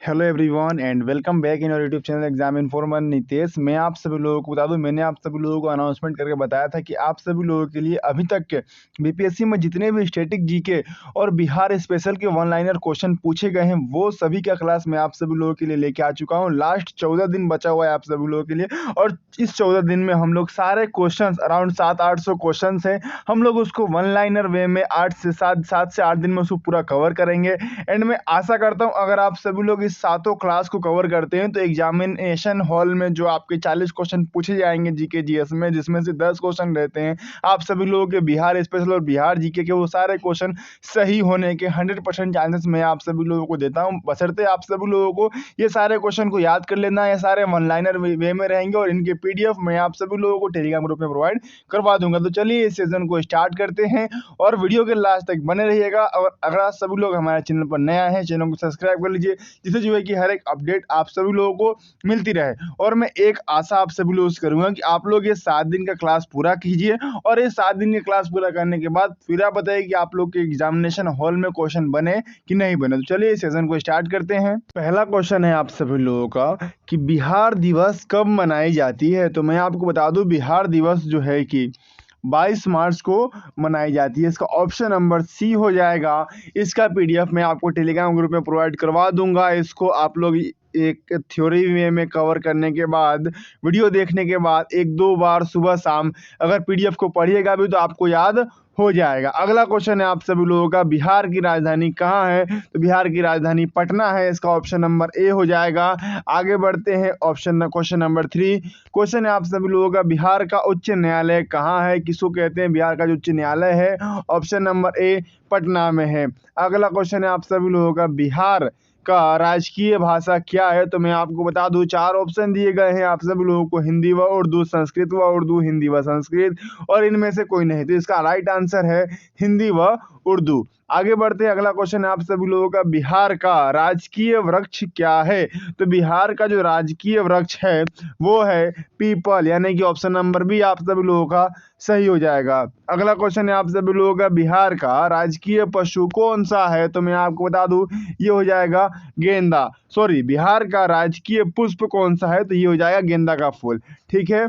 Hello everyone and welcome back in your YouTube channel exam informer Nitesh. मैं आप सभी लोगों को बता दूं, मैंने आप सभी लोगों को अनाउंसमेंट करके बताया था कि आप सभी लोगों के लिए अभी तक के बीपीएससी में जितने भी स्टैटिक जीके और बिहार स्पेशल के वन लाइनर क्वेश्चन पूछे गए हैं वो सभी का क्लास मैं आप सभी लोगों के लिए लेके आ चुका हूँ। लास्ट 14 दिन बचा हुआ है आप सभी लोगों के लिए और इस 14 दिन में हम लोग सारे क्वेश्चन अराउंड 700-800 क्वेश्चन है, हम लोग उसको वन लाइनर वे में 7 से 8 दिन में उसको पूरा कवर करेंगे। एंड मैं आशा करता हूँ अगर आप सभी लोग इस सातों क्लास को कवर करते हैं तो एग्जामिनेशन हॉल में जो आपके 40 क्वेश्चन पूछे जाएंगे जीके जीएस में, जिसमें से 10 क्वेश्चन रहते हैं आप सभी लोगों के बिहार स्पेशल और बिहार जीके के, वो सारे क्वेश्चन सही होने के 100% चांसेस मैं आप सभी लोगों को देता हूं। बशर्ते आप सभी लोगों को ये सारे क्वेश्चन को याद कर लेना है। ये सारे वन लाइनर वे में रहेंगे और इनके पीडीएफ मैं आप सभी लोगों को टेलीग्राम ग्रुप में प्रोवाइड करवा दूंगा। तो चलिए इस सेशन को स्टार्ट करते हैं और वीडियो के लास्ट तक बने रहिएगा। और अगर आप सभी लोग हमारे चैनल पर नया है, चैनल को सब्सक्राइब कर लीजिए, जिससे जो है कि हर एक अपडेट आप सभी लोगों को मिलती रहे। और मैं एक आशा आप सभी लोगों से करूंगा कि आप लोग ये 7 दिन का क्लास पूरा कीजिए और ये 7 दिन का क्लास पूरा करने के बाद फिर आप बताइए कि आप लोग के एग्जामिनेशन हॉल में क्वेश्चन बने कि नहीं बने। तो चलिए इस सेशन को स्टार्ट करते हैं। पहला क्वेश्चन है आप सभी लोगों का कि बिहार दिवस कब मनाई जाती है। तो मैं आपको बता दूं बिहार दिवस जो है कि 22 मार्च को मनाई जाती है। इसका ऑप्शन नंबर सी हो जाएगा। इसका पीडीएफ मैं आपको टेलीग्राम ग्रुप में प्रोवाइड करवा दूंगा। इसको आप लोग एक थ्योरी वे में कवर करने के बाद, वीडियो देखने के बाद 1-2 बार सुबह शाम अगर पीडीएफ को पढ़िएगा भी तो आपको याद हो जाएगा। अगला क्वेश्चन है आप सभी लोगों का, बिहार की राजधानी कहाँ है। तो बिहार की राजधानी पटना है। इसका ऑप्शन नंबर ए हो जाएगा। आगे बढ़ते हैं क्वेश्चन नंबर 3। क्वेश्चन है आप सभी लोगों का, बिहार का उच्च न्यायालय कहाँ है, किसको कहते हैं बिहार का जो उच्च न्यायालय है। ऑप्शन नंबर ए पटना में है। अगला क्वेश्चन है आप सभी लोगों का, बिहार का राजकीय भाषा क्या है। तो मैं आपको बता दूं 4 ऑप्शन दिए गए हैं आप सभी लोगों को, हिंदी व उर्दू, संस्कृत व उर्दू, हिंदी व संस्कृत, और इनमें से कोई नहीं। तो इसका राइट आंसर है हिंदी व उर्दू। आगे बढ़ते हैं। अगला क्वेश्चन है आप सभी लोगों का, बिहार का राजकीय वृक्ष क्या है। तो बिहार का जो राजकीय वृक्ष है वो है पीपल, यानी कि ऑप्शन नंबर बी आप सभी लोगों का सही हो जाएगा। अगला क्वेश्चन है आप सभी लोगों का, बिहार का राजकीय पशु कौन सा है। तो मैं आपको बता दूं ये हो जाएगा गेंदा। सॉरी, बिहार का राजकीय पुष्प कौन सा है। तो ये हो जाएगा गेंदा का फूल। ठीक है,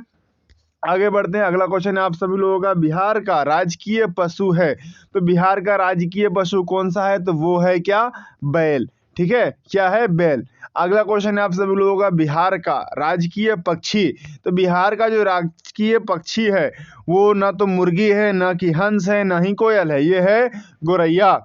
आगे बढ़ते हैं। अगला क्वेश्चन है आप सभी लोगों का, बिहार का राजकीय पशु है। तो बिहार का राजकीय पशु कौन सा है। तो वो है क्या, बैल। ठीक है, क्या है, बैल। अगला क्वेश्चन है आप सभी लोगों का, बिहार का राजकीय पक्षी। तो बिहार का जो राजकीय पक्षी है वो ना तो मुर्गी है, ना कि हंस है, ना ही कोयल है, ये है गोरैया।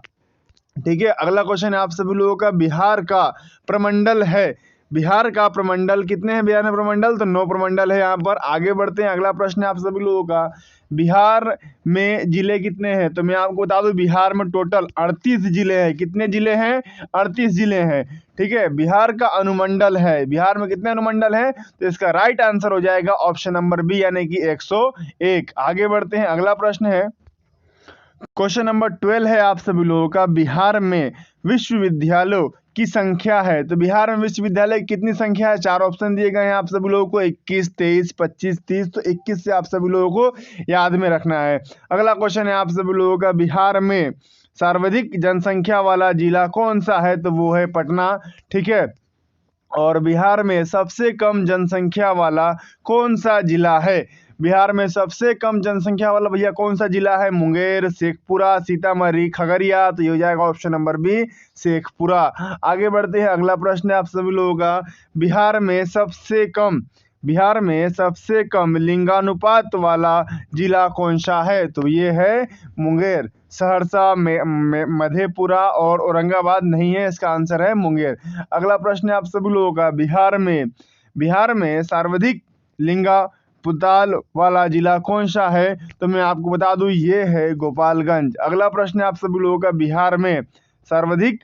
ठीक है, अगला क्वेश्चन है आप सभी लोगों का, बिहार का प्रमंडल है। बिहार का प्रमंडल कितने हैं बिहार में प्रमंडल। तो 9 प्रमंडल है यहाँ पर। आगे बढ़ते हैं। अगला प्रश्न है आप सभी लोगों का, बिहार में जिले कितने हैं। तो मैं आपको बता दूं बिहार में टोटल 38 जिले हैं। कितने जिले हैं, 38 जिले हैं। ठीक है, बिहार का अनुमंडल है, बिहार में कितने अनुमंडल हैं। तो इसका राइट आंसर हो जाएगा ऑप्शन नंबर बी, यानी कि 101। आगे बढ़ते हैं। अगला प्रश्न है क्वेश्चन नंबर 12 है आप सभी लोगों का, बिहार में विश्वविद्यालयों की संख्या है। तो बिहार में विश्वविद्यालय कितनी संख्या है। 4 ऑप्शन दिए गए हैं आप सभी लोगों को, 21, 23, 25, 30। तो 21 से आप सभी लोगों को याद में रखना है। अगला क्वेश्चन है आप सभी लोगों का, बिहार में सर्वाधिक जनसंख्या वाला जिला कौन सा है। तो वो है पटना। ठीक है, और बिहार में सबसे कम जनसंख्या वाला कौन सा जिला है। बिहार में सबसे कम जनसंख्या वाला भैया कौन सा जिला है, मुंगेर, शेखपुरा, सीतामढ़ी, खगड़िया। तो ये हो जाएगा ऑप्शन नंबर बी, शेखपुरा। आगे बढ़ते हैं। अगला प्रश्न है आप सभी लोगों का, बिहार में सबसे कम लिंगानुपात वाला जिला कौन सा है। तो ये है मुंगेर। सहरसा, मधेपुरा और औरंगाबाद नहीं है, इसका आंसर है मुंगेर। अगला प्रश्न है आप सभी लोगों का, बिहार में सर्वाधिक लिंगानुपात वाला जिला कौन सा है। तो मैं आपको बता दूं ये है गोपालगंज। अगला प्रश्न है आप सभी लोगों का, बिहार में सर्वाधिक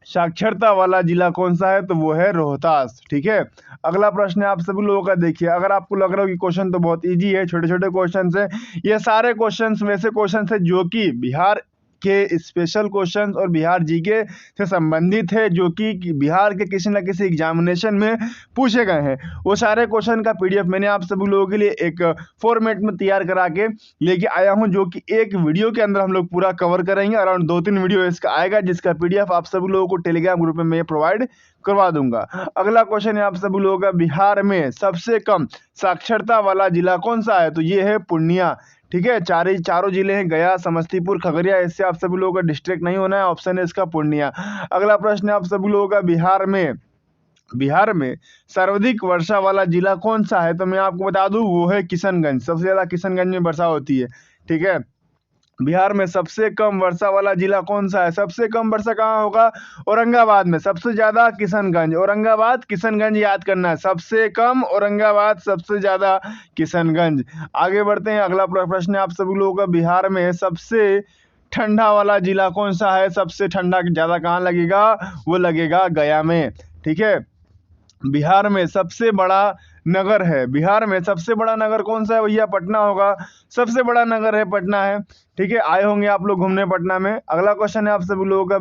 साक्षरता वाला जिला कौन सा है। तो वो है रोहतास। ठीक है, अगला प्रश्न है आप सभी लोगों का, देखिए अगर आपको लग रहा हो कि क्वेश्चन तो बहुत इजी है, छोटे छोटे क्वेश्चन है, ये सारे क्वेश्चन वैसे क्वेश्चन है जो कि बिहार के स्पेशल क्वेश्चंस और बिहार जीके से संबंधित है, जो कि बिहार के किसी न किसी एग्जामिनेशन में पूछे गए हैं। वो सारे क्वेश्चन का पीडीएफ मैंने आप सभी लोगों के लिए एक फॉर्मेट में तैयार करा के लेके आया हूं, जो कि एक वीडियो के अंदर हम लोग पूरा कवर करेंगे। अराउंड 2-3 वीडियो इसका आएगा, जिसका पीडीएफ आप सभी लोगों को टेलीग्राम ग्रुप में मैं प्रोवाइड करवा दूंगा। अगला क्वेश्चन है आप सभी लोगों का, बिहार में सबसे कम साक्षरता वाला जिला कौन सा है? तो ये है पूर्णिया। ठीक है, चारों जिले हैं, गया, समस्तीपुर, खगड़िया। इससे आप सभी लोगों का डिस्ट्रिक्ट नहीं होना है, ऑप्शन है इसका पूर्णिया। अगला प्रश्न है आप सभी लोगों का, बिहार में सर्वाधिक वर्षा वाला जिला कौन सा है? तो मैं आपको बता दूं, वो है किशनगंज। सबसे ज्यादा किशनगंज में वर्षा होती है। ठीक है, बिहार में सबसे कम वर्षा वाला जिला कौन सा है? सबसे कम वर्षा कहाँ होगा? औरंगाबाद में। सबसे ज्यादा किशनगंज, औरंगाबाद, किशनगंज याद करना है। सबसे कम औरंगाबाद, सबसे ज्यादा किशनगंज। आगे बढ़ते हैं, अगला प्रश्न है आप सभी लोगों का, बिहार में सबसे ठंडा वाला जिला कौन सा है? सबसे ठंडा ज्यादा कहाँ लगेगा? वो लगेगा गया में। ठीक है, बिहार में सबसे बड़ा नगर है, बिहार में सबसे बड़ा नगर कौन सा है भैया? पटना होगा। सबसे बड़ा नगर है पटना है। ठीक है, आए होंगे आप लोग घूमने पटना में। अगला क्वेश्चन है आप सभी लोगों का,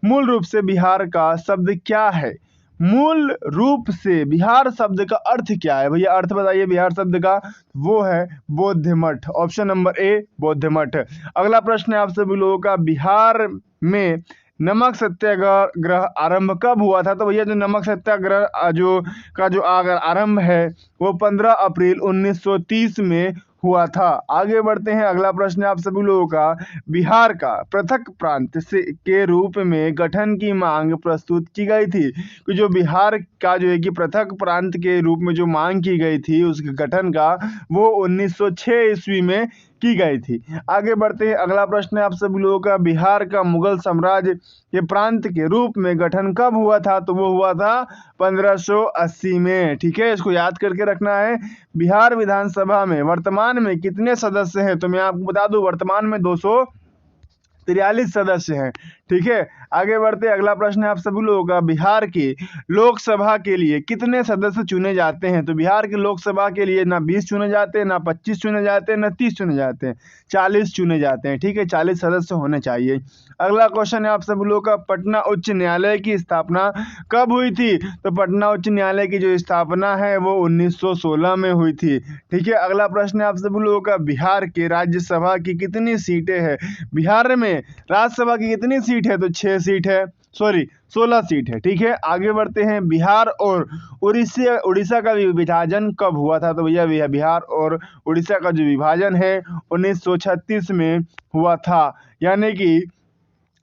मूल रूप से बिहार का शब्द क्या है? मूल रूप से बिहार शब्द का अर्थ क्या है भैया? अर्थ बताइए बिहार शब्द का। वो है बौद्ध मठ। ऑप्शन नंबर ए, बौद्ध मठ। अगला प्रश्न है आप सभी लोगों का, बिहार में नमक सत्याग्रह आरंभ कब हुआ था? तो भैया जो नमक सत्याग्रह जो आरंभ है वो 15 अप्रैल 1930 में हुआ था। आगे बढ़ते हैं, अगला प्रश्न है आप सभी लोगों का, बिहार का पृथक प्रांत के रूप में गठन की मांग प्रस्तुत की गई थी। कि जो बिहार का जो है कि पृथक प्रांत के रूप में जो मांग की गई थी, उस गठन का वो 1906 ईस्वी में की गई थी। आगे बढ़ते हैं, अगला प्रश्न है आप सभी लोगों का, बिहार का मुगल साम्राज्य के प्रांत के रूप में गठन कब हुआ था? तो वो हुआ था 1580 में। ठीक है, इसको याद करके रखना है। बिहार विधानसभा में वर्तमान में कितने सदस्य हैं? तो मैं आपको बता दूं, वर्तमान में 243 सदस्य हैं। ठीक है, आगे बढ़ते, अगला प्रश्न है आप सभी लोगों का, बिहार की लोकसभा के लिए कितने सदस्य चुने जाते हैं? तो बिहार की लोकसभा के लिए ना 20 चुने जाते हैं, ना 25 चुने जाते हैं, ना 30 चुने जाते हैं, 40 चुने जाते हैं। ठीक है, 40 सदस्य होने चाहिए। अगला क्वेश्चन है आप सभी लोगों का, पटना उच्च न्यायालय की स्थापना कब हुई थी? तो पटना उच्च न्यायालय की जो स्थापना है वो 1916 में हुई थी। ठीक है, अगला प्रश्न है आप सभी लोगों का, बिहार के राज्यसभा की कितनी सीटें हैं? बिहार में राज्यसभा की कितनी सीट है? तो 6 सीट है, 16 सीट है। ठीक है, आगे बढ़ते हैं, बिहार और उड़ीसा का विभाजन कब हुआ था? तो भैया बिहार और उड़ीसा का जो विभाजन है 1936 में हुआ था। यानी कि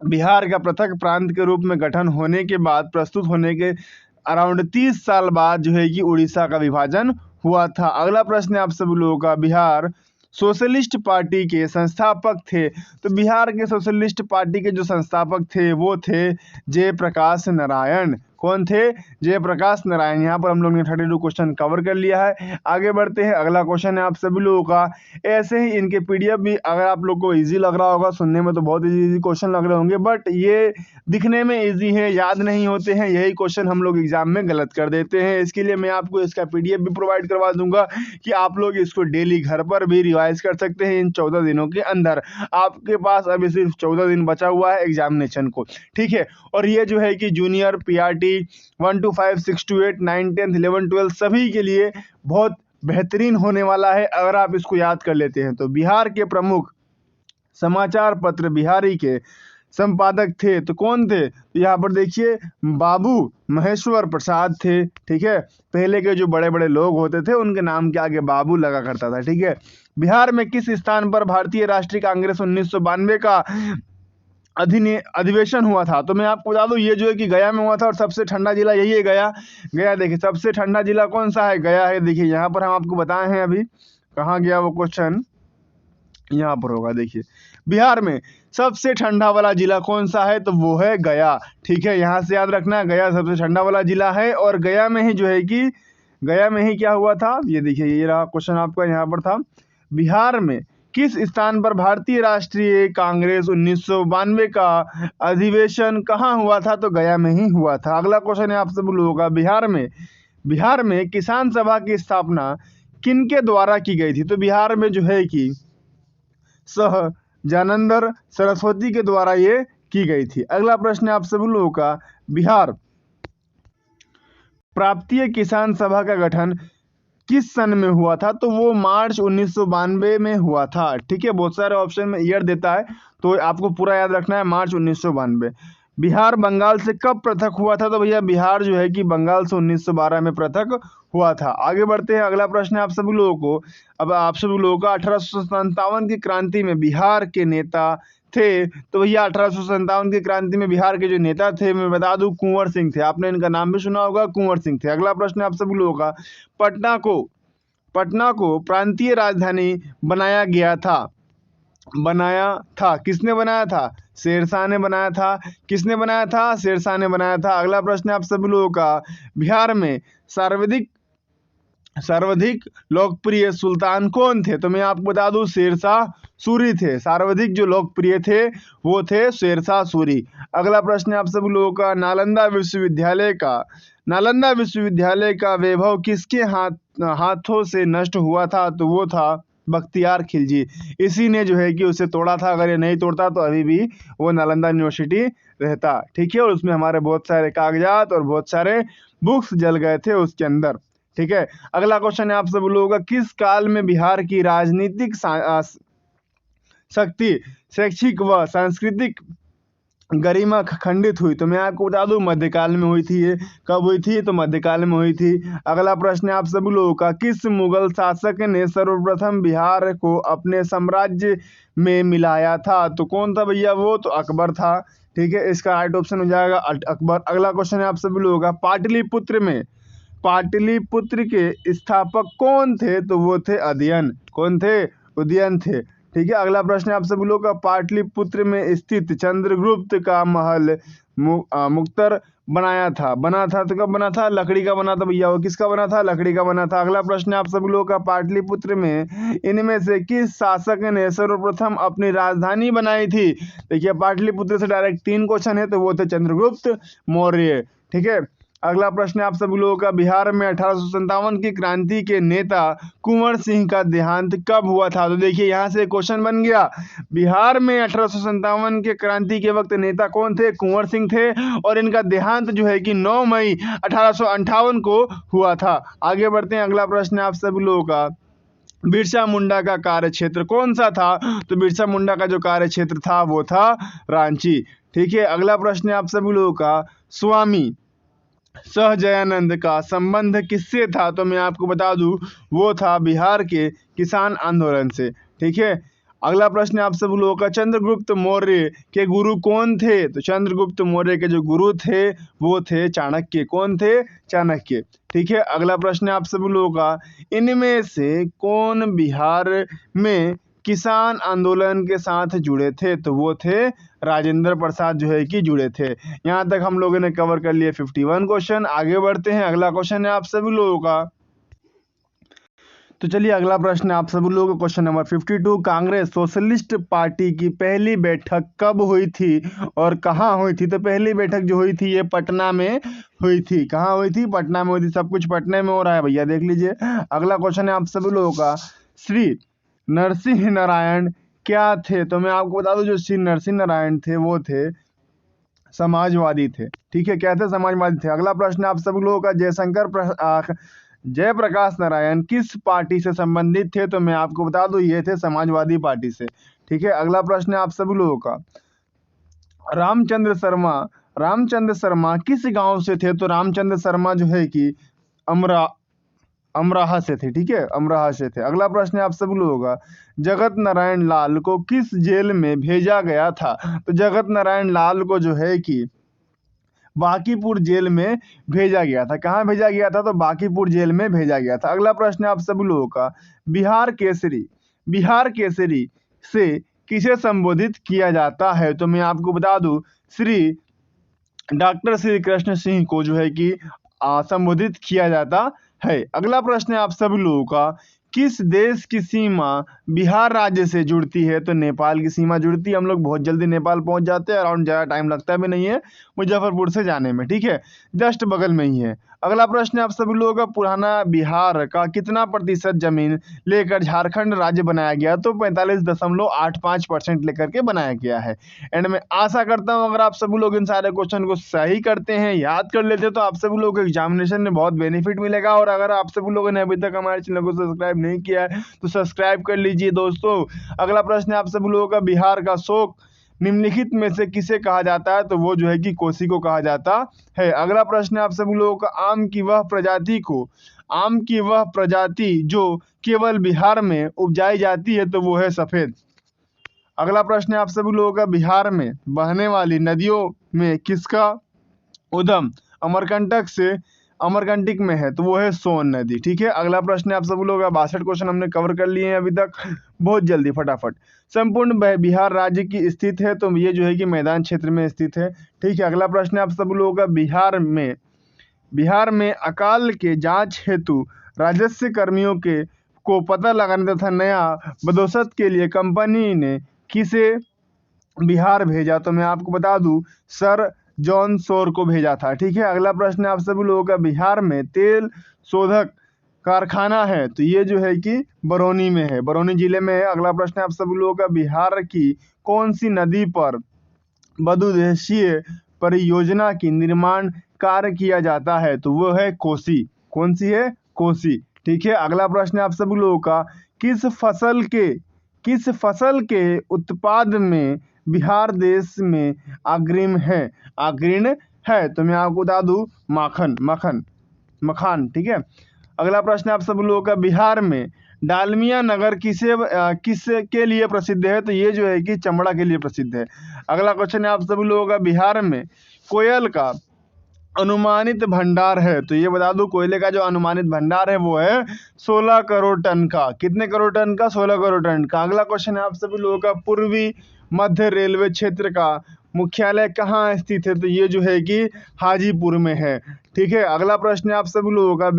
बिहार का पृथक प्रांत के रूप में गठन होने के बाद, प्रस्तुत होने के अराउंड 30 साल बाद जो है कि उड़ीसा का विभाजन हुआ था। अगला प्रश्न है आप सभी लोगों का, बिहार सोशलिस्ट पार्टी के संस्थापक थे। तो बिहार के सोशलिस्ट पार्टी के जो संस्थापक थे वो थे जयप्रकाश नारायण। कौन थे? जयप्रकाश नारायण। यहाँ पर हम लोग ने 32 क्वेश्चन कवर कर लिया है। आगे बढ़ते हैं, अगला क्वेश्चन है आप सभी लोगों का, ऐसे ही इनके पीडीएफ भी अगर आप लोग को इजी लग रहा होगा, सुनने में तो बहुत इजी क्वेश्चन लग रहे होंगे, बट ये दिखने में इजी है, याद नहीं होते हैं, यही क्वेश्चन हम लोग एग्जाम में गलत कर देते हैं। इसके लिए मैं आपको इसका पीडीएफ भी प्रोवाइड करवा दूंगा कि आप लोग इसको डेली घर पर भी रिवाइज कर सकते हैं इन 14 दिनों के अंदर। आपके पास अभी सिर्फ 14 दिन बचा हुआ है एग्जामिनेशन को। ठीक है, और ये जो है कि जूनियर पीआरटी 1 to 5, 6 to 8, 9, 10, 11, 12 सभी के लिए बहुत बेहतरीन होने वाला है अगर आप इसको याद कर लेते हैं तो। बिहार के प्रमुख समाचार पत्र बिहारी के संपादक थे तो कौन थे? तो यहाँ पर देखिए बाबू महेश्वर प्रसाद थे। ठीक है, पहले के जो बड़े बड़े लोग होते थे उनके नाम के आगे बाबू लगा करता था। ठीक है, बिहार में किस स्थान पर भारतीय राष्ट्रीय कांग्रेस 1992 का अधिवेशन हुआ था? तो मैं आपको बता दूं, ये जो है कि गया में हुआ था और सबसे ठंडा जिला यही है गया। गया देखिए सबसे ठंडा जिला कौन सा है? गया है। देखिए यहाँ पर हम आपको बताए हैं, अभी कहाँ गया वो क्वेश्चन, यहाँ पर होगा। देखिए बिहार में सबसे ठंडा वाला जिला कौन सा है? तो वो है गया। ठीक है, यहाँ से याद रखना, गया सबसे ठंडा वाला जिला है और गया में ही जो है कि गया में ही क्या हुआ था, ये देखिए ये रहा क्वेश्चन आपका, यहाँ पर था, बिहार में किस स्थान पर भारतीय राष्ट्रीय कांग्रेस 1992 का अधिवेशन कहाँ हुआ था? तो गया में ही हुआ था। अगला क्वेश्चन है आप सब लोगों का, बिहार में किसान सभा की स्थापना किनके द्वारा की गई थी? तो बिहार में जो है कि जानंदर सरस्वती के द्वारा ये की गई थी। अगला प्रश्न है आप सभी लोगों का, बिहार प्रांतीय किसान सभा का गठन किस सन में हुआ था? तो वो मार्च 1992 में हुआ था। ठीक है, बहुत सारे ऑप्शन में ईयर देता है तो आपको पूरा याद रखना है, मार्च 1992। बिहार बंगाल से कब पृथक हुआ था? तो भैया बिहार जो है कि बंगाल से 1912 में पृथक हुआ था। आगे बढ़ते हैं, अगला प्रश्न है आप सभी लोगों को, अब आप सभी लोगों का 1857 की क्रांति में बिहार के नेता थे। तो भैया 1857 की क्रांति में बिहार के जो नेता थे, मैं बता दूं, कुंवर सिंह थे। आपने इनका नाम भी सुना होगा, कुंवर सिंह थे। अगला प्रश्न है आप सभी लोगों का, पटना को प्रांतीय राजधानी बनाया था किसने बनाया था? शेरशाह ने बनाया था। किसने बनाया था? शेरशाह ने बनाया था। अगला प्रश्न है आप सभी लोगों का, बिहार में सर्वाधिक लोकप्रिय सुल्तान कौन थे? तो मैं आपको बता दूं, शेरशाह सूरी थे। सर्वाधिक जो लोकप्रिय थे वो थे शेरशाह सूरी। अगला प्रश्न है आप सभी लोगों का, नालंदा विश्वविद्यालय का वैभव किसके हाथों से नष्ट हुआ था? तो वो था बख्तियार खिलजी। इसी ने जो है कि उसे तोड़ा था। अगर ये नहीं तोड़ता तो अभी भी वो नालंदा यूनिवर्सिटी रहता। ठीक है, और उसमें हमारे बहुत सारे कागजात और बहुत सारे बुक्स जल गए थे उसके अंदर। ठीक है, अगला क्वेश्चन है आप सब लोगों का, किस काल में बिहार की राजनीतिक शक्ति, शैक्षिक व सांस्कृतिक गरिमा खंडित हुई? तो मैं आपको बता दूं, मध्यकाल में हुई थी। ये कब हुई थी? तो मध्यकाल में हुई थी। अगला प्रश्न है आप सभी लोगों का, किस मुगल शासक ने सर्वप्रथम बिहार को अपने साम्राज्य में मिलाया था? तो कौन था भैया? वो तो अकबर था। ठीक है, इसका राइट ऑप्शन हो जाएगा अकबर। अगला क्वेश्चन है आप सभी लोगों का, पाटलिपुत्र के स्थापक कौन थे? तो वो थे अध्ययन। कौन थे? उदयन थे। ठीक है, अगला प्रश्न है आप सभी लोगों का, पाटलिपुत्र में स्थित चंद्रगुप्त का महल मुक्तर बना था तो कब बना था? लकड़ी का बना था भैया। वो किसका बना था? लकड़ी का बना था। अगला प्रश्न है आप सभी लोगों का, पाटलिपुत्र में इनमें से किस शासक ने सर्वप्रथम अपनी राजधानी बनाई थी? देखिए, पाटलिपुत्र से डायरेक्ट 3 क्वेश्चन है, तो वो थे चंद्रगुप्त मौर्य। ठीक है, अगला प्रश्न है आप सभी लोगों का, बिहार में 1857 की क्रांति के नेता कुंवर सिंह का देहांत कब हुआ था? तो देखिए, यहाँ से क्वेश्चन बन गया, बिहार में 1857 के क्रांति के वक्त नेता कौन थे? कुंवर सिंह थे। और इनका देहांत जो है कि 9 मई 1858 को हुआ था। आगे बढ़ते हैं, अगला प्रश्न है आप सभी लोगों का, बिरसा मुंडा का कार्य क्षेत्र कौन सा था? तो बिरसा मुंडा का जो कार्य क्षेत्र था वो था रांची। ठीक है, अगला प्रश्न है आप सभी लोगों का, स्वामी सहजयानंद का संबंध किससे था? तो मैं आपको बता दूं, वो था बिहार के किसान आंदोलन से। ठीक है, अगला प्रश्न आप सब लोगों का, चंद्रगुप्त मौर्य के गुरु कौन थे? तो चंद्रगुप्त मौर्य के जो गुरु थे वो थे चाणक्य। कौन थे? चाणक्य। ठीक है, अगला प्रश्न आप सब लोगों का, इनमें से कौन बिहार में किसान आंदोलन के साथ जुड़े थे? तो वो थे राजेंद्र प्रसाद जो है कि जुड़े थे। यहाँ तक हम लोगों ने कवर कर लिए 51 क्वेश्चन। आगे बढ़ते हैं, अगला क्वेश्चन है आप सभी लोगों का, तो चलिए अगला प्रश्न है आप सभी लोगों का, question number 52, Congress socialist party की पहली बैठक कब हुई थी और कहाँ हुई थी? तो पहली बैठक जो हुई थी ये पटना में हुई थी। कहाँ हुई थी? पटना में हुई थी। सब कुछ पटना में हो रहा है भैया, देख लीजिए। अगला क्वेश्चन है आप सभी लोगों का, श्री नरसिंह नारायण क्या थे? तो मैं आपको बता दूं, जो श्री नरसिंह नारायण थे वो थे समाजवादी थे। ठीक है, क्या थे? समाजवादी थे। अगला प्रश्न आप सभी लोगों का, जयप्रकाश नारायण किस पार्टी से संबंधित थे? तो मैं आपको बता दूं, ये थे समाजवादी पार्टी से। ठीक है, अगला प्रश्न है आप सभी लोगों का, रामचंद्र शर्मा किस गांव से थे? तो रामचंद्र शर्मा जो है कि अमराहा से थे। ठीक है, अमराहा से थे। अगला प्रश्न है आप सब लोगों का, जगत नारायण लाल को किस जेल में भेजा गया था? तो जगत नारायण लाल को जो है कि बांकीपुर जेल में भेजा गया था। कहाँ भेजा गया था? तो बांकीपुर जेल में भेजा गया था। अगला प्रश्न है आप सभी लोगों का, बिहार केसरी से किसे संबोधित किया जाता है? तो मैं आपको बता दूं, डॉक्टर श्री कृष्ण सिंह को जो है कि संबोधित किया जाता है। अगला प्रश्न है आप सभी लोगों का, किस देश की सीमा बिहार राज्य से जुड़ती है? तो नेपाल की सीमा जुड़ती है। हम लोग बहुत जल्दी नेपाल पहुंच जाते हैं, अराउंड ज़्यादा टाइम लगता भी नहीं है मुजफ्फरपुर से जाने में, ठीक है, जस्ट बगल में ही है। अगला प्रश्न है आप सभी लोगों का, पुराना बिहार का कितना प्रतिशत जमीन लेकर झारखंड राज्य बनाया गया? तो 45.85% लेकर के बनाया गया है। एंड मैं आशा करता हूं अगर आप सभी लोग इन सारे क्वेश्चन को सही करते हैं, याद कर लेते हैं, तो आप सभी लोगों को एग्जामिनेशन में बहुत बेनिफिट मिलेगा। और अगर आप सभी लोगों ने अभी तक हमारे चैनल को सब्सक्राइब नहीं किया है तो सब्सक्राइब कर लीजिए दोस्तों। अगला प्रश्न है आप सभी लोगों का, बिहार का शोक निम्नलिखित में से किसे कहा जाता है? तो वो जो है कि कोसी को कहा जाता है। अगला प्रश्न है आप सभी लोगों का, आम की वह प्रजाति जो केवल बिहार में उपजाई जाती है? तो वो है सफेद। अगला प्रश्न है आप सभी लोगों का, बिहार में बहने वाली नदियों में किसका उद्गम अमरकंटक में है? तो वो है सोन नदी, ठीक है। अगला प्रश्न है आप सभी लोगों का, 62 क्वेश्चन हमने कवर कर लिए हैं अभी तक, बहुत जल्दी फटाफट। संपूर्ण बिहार राज्य की स्थित है? तो ये जो है कि मैदान क्षेत्र में स्थित है, ठीक है। अगला प्रश्न है आप सभी लोगों का, बिहार में अकाल के जांच हेतु राजस्व कर्मियों को पता लगाने तथा नया बदोसत के लिए कंपनी ने किसे बिहार भेजा? तो मैं आपको बता दूं, सर जॉन सोर को भेजा था, ठीक है। अगला प्रश्न है आप सभी लोगों का, बिहार में तेल शोधक कारखाना है? तो ये जो है कि बरौनी में है, बरौनी जिले में है। अगला प्रश्न है आप सभी लोगों का, बिहार की कौन सी नदी पर बहुउद्देशीय परियोजना की निर्माण कार्य किया जाता है? तो वो है कोसी। कौन सी है? कोसी, ठीक है। अगला प्रश्न है आप सभी लोगों का, किस फसल के उत्पाद में बिहार देश में अग्रिम है? तो मैं आपको बता दूं, मखान, ठीक है। अगला प्रश्न है आप सब लोगों का, बिहार में डालमिया नगर किसके लिए प्रसिद्ध है? तो ये जो है कि चमड़ा के लिए प्रसिद्ध है। अगला क्वेश्चन है आप सभी लोगों का, बिहार में कोयल का अनुमानित भंडार है? तो ये बता दो, कोयले का जो अनुमानित भंडार है वो है 16 करोड़ टन का। कितने करोड़ टन का? 16 करोड़ टन का। अगला क्वेश्चन है आप सभी लोगों का, पूर्वी मध्य रेलवे क्षेत्र का मुख्यालय कहाँ स्थित है? तो ये जो है कि हाजीपुर में है, ठीक है। अगला प्रश्न है आप सभी लोगों का,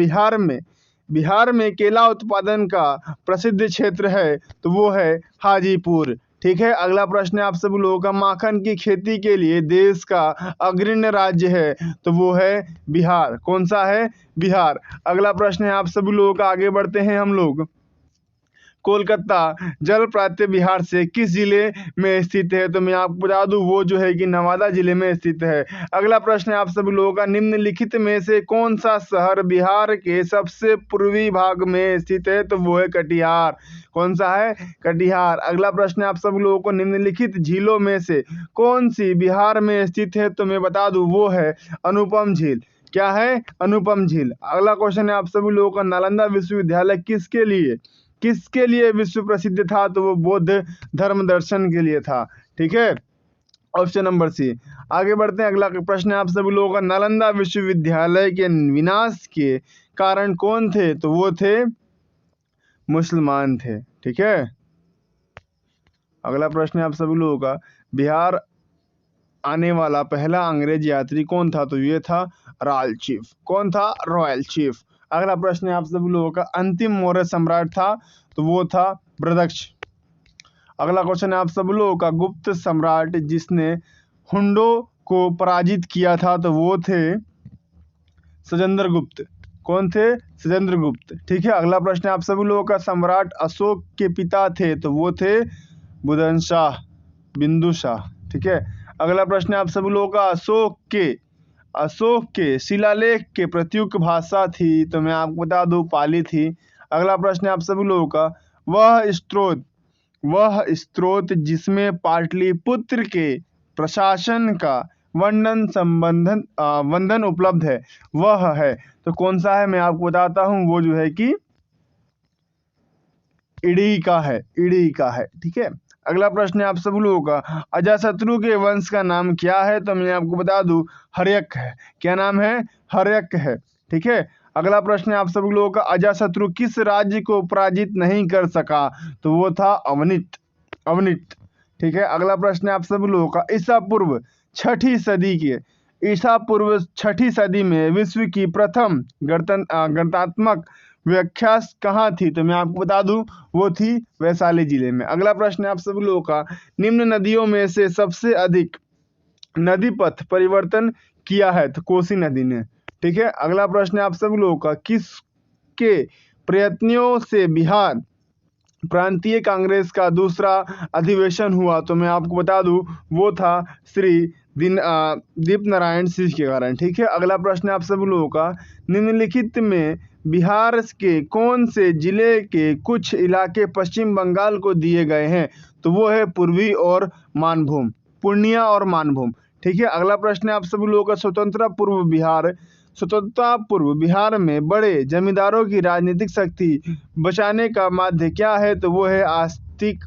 बिहार में केला उत्पादन का प्रसिद्ध क्षेत्र है? तो वो है हाजीपुर, ठीक है। अगला प्रश्न है आप सभी लोगों का, माखन की खेती के लिए देश का अग्रणी राज्य है? तो वो है बिहार। कौन सा है? बिहार। अगला प्रश्न है आप सभी लोगों का, आगे बढ़ते हैं हम लोग, कोलकाता जलप्राप्ति बिहार से किस जिले में स्थित है? तो मैं आपको बता दूं, वो जो है कि नवादा जिले में स्थित है। अगला प्रश्न है आप सभी लोगों का, निम्नलिखित में से कौन सा शहर बिहार के सबसे पूर्वी भाग में स्थित है? तो वो है कटिहार। कौन सा है? कटिहार। अगला प्रश्न है आप सभी लोगों को, निम्नलिखित झीलों में से कौन सी बिहार में स्थित है? तो मैं बता दूं, वो है अनुपम झील। क्या है? अनुपम झील। अगला क्वेश्चन है आप सभी लोगों का, नालंदा विश्वविद्यालय किसके लिए विश्व प्रसिद्ध था? तो वो बौद्ध धर्म दर्शन के लिए था, ठीक है। Option number C. आगे बढ़ते हैं, अगला प्रश्न है आप सभी लोगों का, नालंदा विश्वविद्यालय के विनाश के कारण कौन थे? तो वो थे मुसलमान थे, ठीक है। अगला प्रश्न है आप सभी लोगों का, बिहार आने वाला पहला अंग्रेज यात्री कौन था? तो ये था रॉयल चीफ। कौन था? Royal chief. अगला प्रश्न है आप सभी लोगों का, अंतिम मौर्य सम्राट था? तो वो था बृहदक्ष। अगला क्वेश्चन है आप सब लोगों का, गुप्त सम्राट जिसने हुंडों को पराजित किया था? तो वो थे सजेंद्रगुप्त। कौन थे? सजेंद्रगुप्त, ठीक है। अगला प्रश्न है आप सभी लोगों का, सम्राट अशोक के पिता थे? तो वो थे बुधनशाह, बिंदुशाह, ठीक है। अगला प्रश्न है आप सभी लोगों का, अशोक के शिलालेख के प्रयुक्त भाषा थी? तो मैं आपको बता दूं, पाली थी। अगला प्रश्न है आप सभी लोगों का, वह स्रोत जिसमें पाटलिपुत्र के प्रशासन का वर्णन उपलब्ध है, वह है? तो कौन सा है? मैं आपको बताता हूं, वो जो है कि इडी का है, ठीक है। अगला प्रश्न है आप सभी लोगों का, अजातशत्रु के वंश का नाम क्या है? तो मैं आपको बता दूं, हर्यक है। क्या नाम है? हर्यक है, ठीक है। अगला प्रश्न है आप सभी लोगों का, अजातशत्रु किस राज्य को पराजित नहीं कर सका? तो वो था अवनित, ठीक है। अगला प्रश्न है आप सभी लोगों का, ईसा पूर्व छठी सदी में विश्व की प्रथम गणनात्मक व्याख्या कहाँ थी, तो मैं आपको बता दूं वो थी वैशाली जिले में। अगला प्रश्न है आप सभी लोगों का, निम्न नदियों में से सबसे अधिक नदी पथ परिवर्तन किया है, तो कोसी नदी ने। ठीक है, अगला प्रश्न है आप सभी लोगों का, किसके प्रयत्नों से बिहार प्रांतीय कांग्रेस का दूसरा अधिवेशन हुआ, तो मैं आपको बता दूं वो था श्री दीप नारायण सिंह के कारण। ठीक है, अगला प्रश्न है आप सभी लोगों का, निम्नलिखित में बिहार के कौन से जिले के कुछ इलाके पश्चिम बंगाल को दिए गए हैं, तो वो है पूर्वी और मानभूम, पूर्णिया और मानभूम। ठीक है, अगला प्रश्न है आप सभी लोगों का, स्वतंत्रता पूर्व बिहार में बड़े जमींदारों की राजनीतिक शक्ति बचाने का माध्य क्या है, तो वो है आर्थिक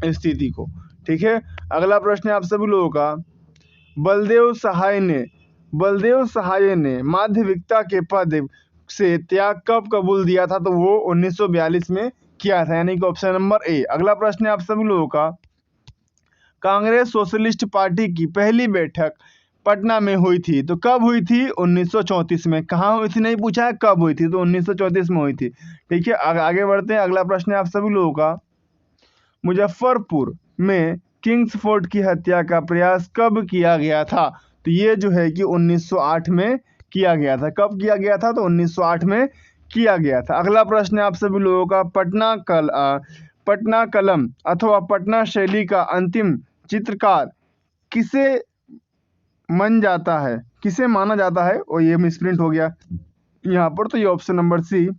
स्थिति को। ठीक है, अगला प्रश्न है आप सभी लोगों का, बलदेव सहाय ने माध्यविकता के पद से त्याग कब कबूल दिया था, तो वो 1942 में किया था, यानी कि ऑप्शन नंबर ए। अगला प्रश्न है आप सभी लोगों का, कांग्रेस सोशलिस्ट पार्टी की पहली बैठक पटना में हुई थी, तो कब हुई थी, 1934 में। कहाँ हुई थी नहीं पूछा है, कब हुई थी, तो 1934 में हुई थी। ठीक है, आगे बढ़ते हैं। अगला प्रश्न है आप सभी लोगों का, मुजफ्फरपुर में किंग्स फोर्ट की हत्या का प्रयास कब किया गया था, तो ये जो है कि 1908 में किया गया था। कब किया गया था, तो 1908 में किया गया था। अगला प्रश्न है आप सभी लोगों का, पटना कलम अथवा पटना शैली का अंतिम चित्रकार किसे माना जाता है, और ये मिसप्रिंट हो गया यहाँ पर, तो ये ऑप्शन नंबर सी,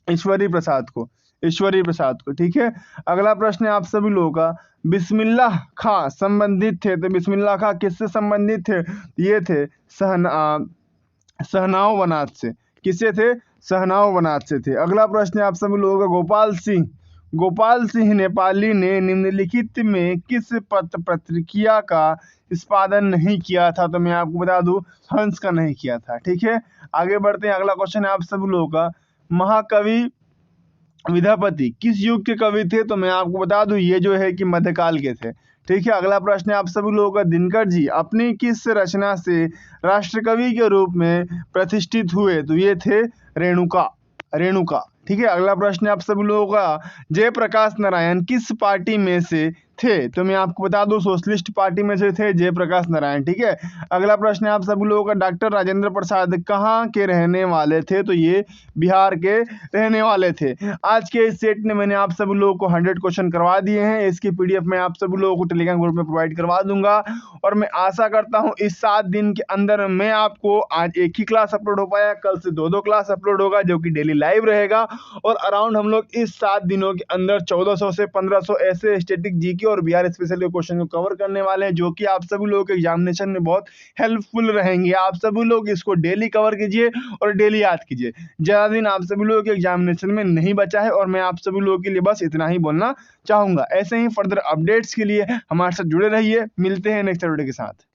ईश्वरी प्रसाद को। ठीक है, अगला प्रश्न है आप सभी लोगों का, बिस्मिल्लाह खां संबंधित थे, तो बिस्मिल्लाह खां किससे संबंधित थे, ये थे सहनाओ बनात से। किससे थे, सहनाओ बनात से थे। अगला प्रश्न है आप सभी लोगों का, गोपाल सिंह नेपाली ने निम्नलिखित में किस पत्र पत्रिका का निष्पादन नहीं किया था, तो मैं आपको बता दूं हंस का नहीं किया था। ठीक है, आगे बढ़ते हैं। अगला क्वेश्चन है आप सभी लोगों का, महाकवि विद्यापति किस युग के कवि थे, तो मैं आपको बता दूं ये जो है कि मध्यकाल के थे। ठीक है, अगला प्रश्न है आप सभी लोगों का, दिनकर जी अपनी किस रचना से राष्ट्रकवि के रूप में प्रतिष्ठित हुए, तो ये थे रेणुका। ठीक है, अगला प्रश्न है आप सभी लोगों का, जयप्रकाश नारायण किस पार्टी में से थे, तो मैं आपको बता दूं सोशलिस्ट पार्टी में से थे जयप्रकाश नारायण। ठीक है, अगला प्रश्न है आप सभी लोगों का, डॉक्टर राजेंद्र प्रसाद कहाँ के रहने वाले थे, तो ये बिहार के रहने वाले थे। आज के इस सेट ने मैंने आप सभी लोगों को 100 क्वेश्चन करवा दिए हैं। इसकी PDF मैं आप सभी लोगों को टेलीग्राम ग्रुप में प्रोवाइड करवा दूंगा, और मैं आशा करता हूं इस 7 दिन के अंदर मैं आपको, आज एक ही क्लास अपलोड हो पाया, कल से 2 क्लास अपलोड होगा जो कि डेली लाइव रहेगा, और अराउंड हम लोग इस 7 दिनों के अंदर 1400 से 1500 ऐसे स्टैटिक जीके और बिहार स्पेशल के क्वेश्चन को कवर करने वाले हैं, जो कि आप सभी लोगों के एग्जामिनेशन में बहुत हेल्पफुल रहेंगे। आप सभी लोग इसको डेली कवर कीजिए और डेली याद कीजिए। ज़्यादा दिन आप सभी लोगों के एग्जामिनेशन में नहीं बचा है, और मैं आप सभी लोगों के लिए बस इतना ही बोलना चाहूँगा। ऐसे ही फर्दर अपडेट्स के लिए हमारे साथ जुड़े रहिए। मिलते हैं नेक्स्ट वीडियो के साथ।